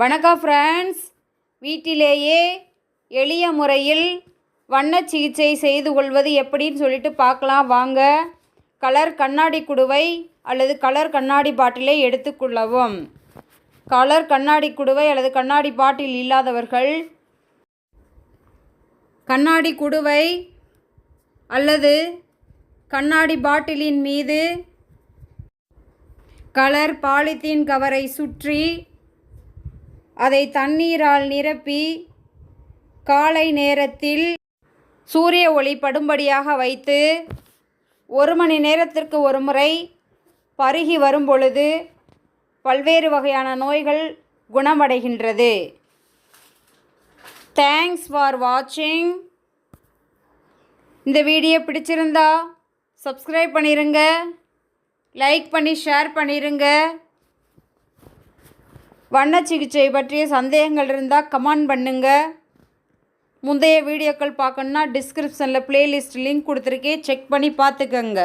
வணக்கம் ஃப்ரெண்ட்ஸ், வீட்டிலேயே எளிய முறையில் வண்ண சிகிச்சை செய்து கொள்வது எப்படின்னு சொல்லிட்டு பார்க்கலாம் வாங்க. கலர் கண்ணாடி குடுவை அல்லது கலர் கண்ணாடி பாட்டிலை எடுத்துக்கொள்ளவும். கலர் கண்ணாடி குடுவை அல்லது கண்ணாடி பாட்டில் இல்லாதவர்கள் கண்ணாடி குடுவை அல்லது கண்ணாடி பாட்டிலின் மீது கலர் பாலித்தீன் கவரை சுற்றி அதை தண்ணீரால் நிரப்பி காலை நேரத்தில் சூரிய ஒளி படும்படியாக வைத்து 1 மணி நேரத்திற்கு ஒரு முறை பருகி வரும் பொழுது பல்வேறு வகையான நோய்கள் குணமடைகின்றது. தேங்க்ஸ் ஃபார் வாட்சிங். இந்த வீடியோ பிடிச்சிருந்தா சப்ஸ்கிரைப் பண்ணிடுங்க, லைக் பண்ணி ஷேர் பண்ணிடுங்க. வண்ண சிகிச்சை பற்றிய சந்தேகங்கள் இருந்தால் கமெண்ட் பண்ணுங்கள். முந்தைய வீடியோக்கள் பார்க்கணுன்னா டிஸ்கிரிப்ஷனில் பிளேலிஸ்ட் லிங்க் கொடுத்துருக்கேன், செக் பண்ணி பார்த்துக்கங்க.